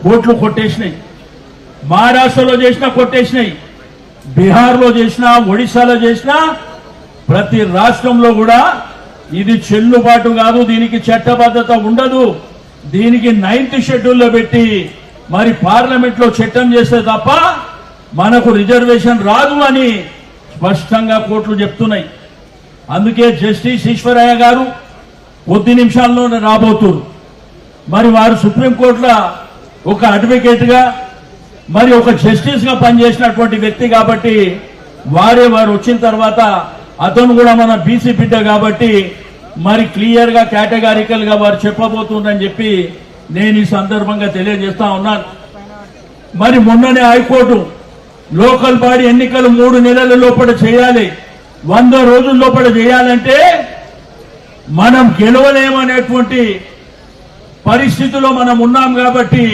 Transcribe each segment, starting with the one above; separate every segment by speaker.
Speaker 1: కోట్లు కొట్టేసినాయి, మహారాష్ట్రలో చేసినా కొట్టేసినాయి, బీహార్లో చేసినా, ఒడిశాలో చేసినా ప్రతి రాష్ట్రంలో కూడా ఇది చెల్లుబాటు కాదు, దీనికి చట్టబద్ధత ఉండదు, దీనికి 9th షెడ్యూల్లో పెట్టి మరి పార్లమెంట్లో చట్టం చేస్తే తప్ప మనకు రిజర్వేషన్ రాదు అని స్పష్టంగా కోర్టులు చెప్తున్నాయి. అందుకే జస్టిస్ ఈశ్వరయ్య గారు కొద్ది నిమిషాల్లోనే రాబోతున్నారు. మరి వారు సుప్రీంకోర్టులో ఒక అడ్వకేట్గా మరి ఒక జస్టిస్గా పనిచేసినటువంటి వ్యక్తి కాబట్టి వారు వచ్చిన తర్వాత అతను కూడా మన బీసీ బిడ్డ కాబట్టి మరి క్లియర్గా కేటగారికల్గా వారు చెప్పబోతుందని చెప్పి నేను ఈ సందర్భంగా తెలియజేస్తా ఉన్నాను. మరి మొన్ననే హైకోర్టు లోకల్ బాడీ ఎన్నికలు 3 నెలల లోపల చేయాలి, 100 రోజుల లోపల చేయాలంటే మనం గెలవలేమనేటువంటి పరిస్థితిలో మనం ఉన్నాం కాబట్టి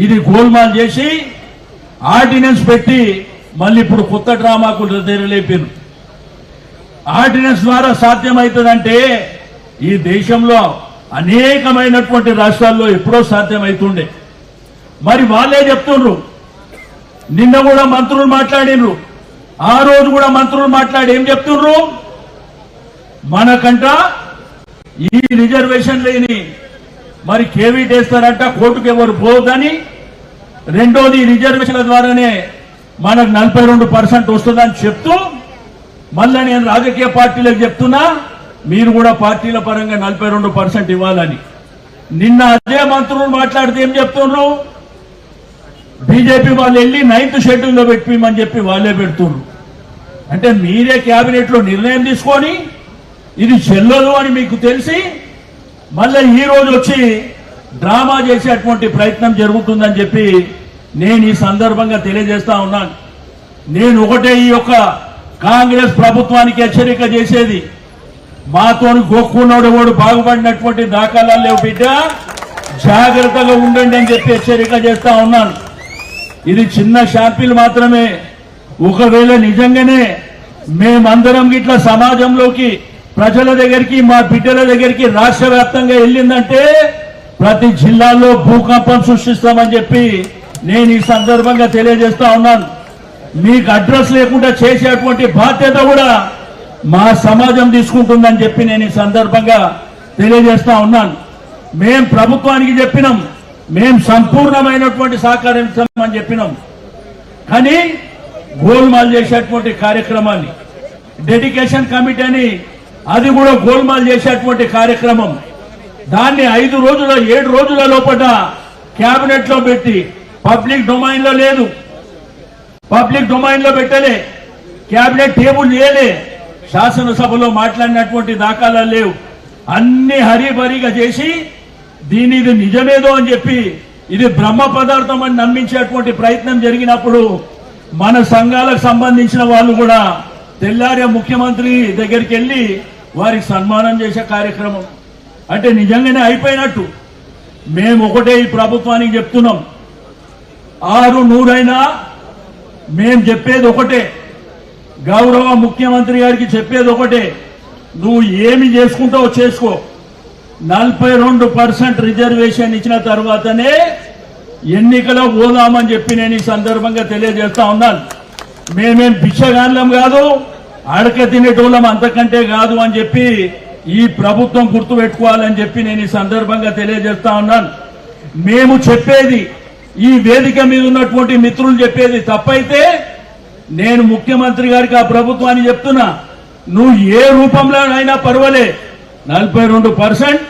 Speaker 1: ఇది గోల్మాల్ చేసి ఆర్డినెన్స్ పెట్టి మళ్ళీ ఇప్పుడు కొత్త డ్రామాకు తెరలేపారు. ఆర్డినెన్స్ ద్వారా సాధ్యమవుతుందంటే ఈ దేశంలో అనేకమైనటువంటి రాష్ట్రాల్లో ఎప్పుడో సాధ్యమవుతుండే. మరి వాళ్ళే చెప్తుండ్రు, నిన్న కూడా మంత్రులు మాట్లాడినరు, ఆ రోజు కూడా మంత్రులు మాట్లాడి ఏం చెప్తుండ్రు, మనకంట ఈ రిజర్వేషన్ లేని మరి కేవీట్ వేస్తారంట, కోర్టుకు ఎవరు పోదని, రెండోది రిజర్వేషన్ల ద్వారానే మనకు 42% వస్తుందని చెప్తూ మళ్ళా నేను రాజకీయ పార్టీలకు చెప్తున్నా మీరు కూడా పార్టీల పరంగా 42% ఇవ్వాలని. నిన్న అదే మంత్రులు మాట్లాడితే ఏం చెప్తున్నారు, బీజేపీ వాళ్ళు వెళ్ళి 9th షెడ్యూల్లో పెట్టిమని చెప్పి వాళ్ళే పెడుతున్నారు. అంటే మీరే కేబినెట్ లో నిర్ణయం తీసుకొని ఇది చెల్లదు అని మీకు తెలిసి మళ్ళీ ఈ రోజు వచ్చి డ్రామా చేసేటువంటి ప్రయత్నం జరుగుతుందని చెప్పి నేను ఈ సందర్భంగా తెలియజేస్తా ఉన్నాను. నేను ఒకటే ఈ యొక్క కాంగ్రెస్ ప్రభుత్వానికి హెచ్చరిక చేసేది, మాతోని గోక్కున్నాడు వాడు బాగుపడినటువంటి దాఖలాలు లేవు బిడ్డ, జాగ్రత్తగా ఉండండి అని చెప్పి హెచ్చరిక చేస్తా ఉన్నాను. ఇది చిన్న షాంపిల్ మాత్రమే. ఒకవేళ నిజంగానే మేమందరం గిట్లా సమాజంలోకి ప్రజల దగ్గరికి మా బిడ్డల దగ్గరికి రాష్ట్ర వ్యాప్తంగా వెళ్ళిందంటే ప్రతి జిల్లాలో భూకంపం సృష్టిస్తామని చెప్పి నేను ఈ సందర్భంగా తెలియజేస్తా ఉన్నాను. మీకు అడ్రస్ లేకుండా చేసేటువంటి బాధ్యత కూడా మా సమాజం తీసుకుంటుందని చెప్పి నేను ఈ సందర్భంగా తెలియజేస్తా ఉన్నాను. మేం ప్రభుత్వానికి చెప్పినాం, మేం సంపూర్ణమైనటువంటి సహకారం ఇస్తామని చెప్పినాం. కానీ గోల్మాల్ చేసేటువంటి కార్యక్రమాన్ని డెడికేషన్ కమిటీ అని అది కూడా గోల్మాల్ చేసేటువంటి కార్యక్రమం, దాన్ని 5 రోజుల 7 రోజుల లోపల కేబినెట్ లో పెట్టి పబ్లిక్ డొమైన్ లో లేదు, పబ్లిక్ డొమైన్ లో పెట్టలే, కేబినెట్ టేబుల్ చేయలే, శాసనసభలో మాట్లాడినటువంటి దాఖలాలు లేవు. అన్ని హరిబరిగా చేసి దీని ఇది నిజమేదో అని చెప్పి ఇది బ్రహ్మ పదార్థం అని నమ్మించేటువంటి ప్రయత్నం జరిగినప్పుడు మన సంఘాలకు సంబంధించిన వాళ్ళు కూడా తెల్లారే ముఖ్యమంత్రి దగ్గరికి వెళ్లి వారికి సన్మానం చేసే కార్యక్రమం. అంటే నిజంగానే అయిపోయినట్టు. మేము ఒకటే ఈ ప్రభుత్వానికి చెప్తున్నాం, 600 మేం చెప్పేది ఒకటే, గౌరవ ముఖ్యమంత్రి గారికి చెప్పేది ఒకటే, నువ్వు ఏమి చేసుకుంటావో చేసుకో, 42% రిజర్వేషన్ ఇచ్చిన తర్వాతనే ఎన్నికలో పోదామని చెప్పి నేను ఈ సందర్భంగా తెలియజేస్తా ఉన్నాను. మేమేం బిచ్చగాళ్ళం కాదు, అడక తినేటోళ్ళం అంతకంటే కాదు అని చెప్పి ఈ ప్రభుత్వం గుర్తుపెట్టుకోవాలని చెప్పి నేను ఈ సందర్భంగా తెలియజేస్తా ఉన్నాను. మేము చెప్పేది, ఈ వేదిక మీద ఉన్నటువంటి మిత్రులు చెప్పేది తప్పైతే నేను ముఖ్యమంత్రి గారికి ఆ ప్రభుత్వాన్ని చెప్తున్నా, నువ్వు ఏ రూపంలోనైనా పర్వాలే 42%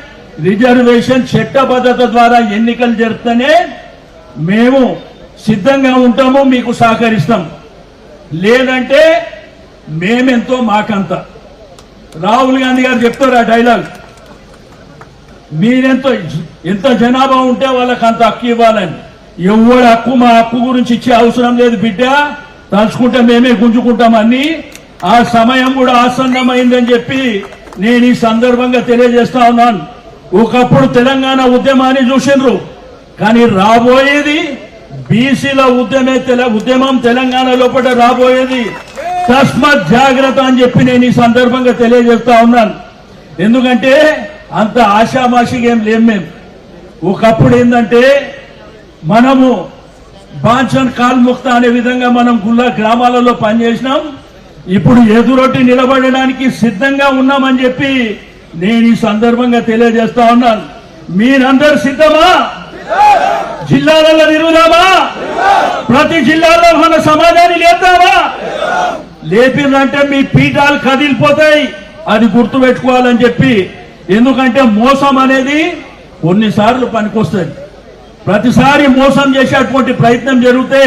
Speaker 1: రిజర్వేషన్ చట్టబద్ధత ద్వారా ఎన్నికలు జరిపితేనే మేము సిద్ధంగా ఉంటాము, మీకు సహకరిస్తాం. లేదంటే మేమెంతో మాకంత. రాహుల్ గాంధీ గారు చెప్తారు ఆ డైలాగ్, మీరెంతో ఎంత జనాభా ఉంటే వాళ్ళకి అంత హక్కు ఇవ్వాలని. ఎవరి హక్కు మా హక్కు గురించి ఇచ్చే అవసరం లేదు బిడ్డ, తలుచుకుంటే మేమే గుంజుకుంటామని. ఆ సమయం కూడా ఆసన్నమైందని చెప్పి నేను ఈ సందర్భంగా తెలియజేస్తా ఉన్నాను. ఒకప్పుడు తెలంగాణ ఉద్యమాన్ని చూసిండ్రు, కానీ రాబోయేది బీసీల ఉద్యమం తెలంగాణ లోపల రాబోయేది. తస్మత్ జాగ్రత్త అని చెప్పి నేను ఈ సందర్భంగా తెలియజేస్తా ఉన్నాను. ఎందుకంటే అంత ఆషామాషిగా ఏం లేం. మేము ఒకప్పుడు ఏంటంటే మనము బాంఛన్ కాల్ముక్త అనే విధంగా మనం గుళ్ళ గ్రామాలలో పనిచేసినాం. ఇప్పుడు ఎదురొట్టి నిలబడడానికి సిద్ధంగా ఉన్నామని చెప్పి నేను ఈ సందర్భంగా తెలియజేస్తా ఉన్నాను. మీరందరూ సిద్ధమా? జిల్లాలలో తిరుగుదామా? ప్రతి జిల్లాలో మన సమాజాన్ని లేపుదామా? లేపిందంటే మీ పీఠాలు కదిలిపోతాయి, అది గుర్తు పెట్టుకోవాలని చెప్పి. ఎందుకంటే మోసం అనేది కొన్నిసార్లు పనికొస్తుంది. ప్రతిసారి మోసం చేసేటువంటి ప్రయత్నం జరిగితే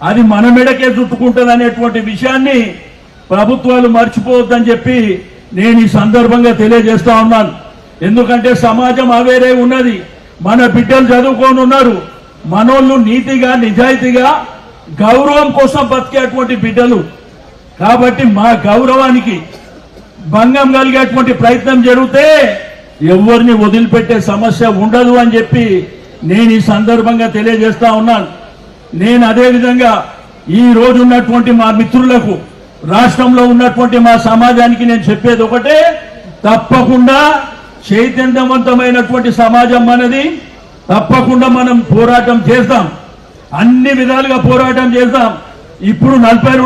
Speaker 1: అది మన మెడకే చుట్టుకుంటుంది అనేటువంటి విషయాన్ని ప్రభుత్వాలు మర్చిపోవద్దని చెప్పి నేను ఈ సందర్భంగా తెలియజేస్తా ఉన్నాను. ఎందుకంటే సమాజం అవేరే ఉన్నది. మన బిడ్డలు చదువుకొని ఉన్నారు. మనోళ్ళు నీతిగా నిజాయితీగా గౌరవం కోసం బతికేటువంటి బిడ్డలు. కాబట్టి మా గౌరవానికి భంగం కలిగేటువంటి ప్రయత్నం జరిగితే ఎవరిని వదిలిపెట్టే సమస్య ఉండదు అని చెప్పి నేను ఈ సందర్భంగా తెలియజేస్తా ఉన్నాను. నేను అదేవిధంగా ఈ రోజు ఉన్నటువంటి మా మిత్రులకు, రాష్ట్రంలో ఉన్నటువంటి మా సమాజానికి నేను చెప్పేది ఒకటే, తప్పకుండా చైతన్యవంతమైనటువంటి సమాజం మనది. తప్పకుండా మనం పోరాటం చేద్దాం, అన్ని విధాలుగా పోరాటం చేద్దాం. ఇప్పుడు 42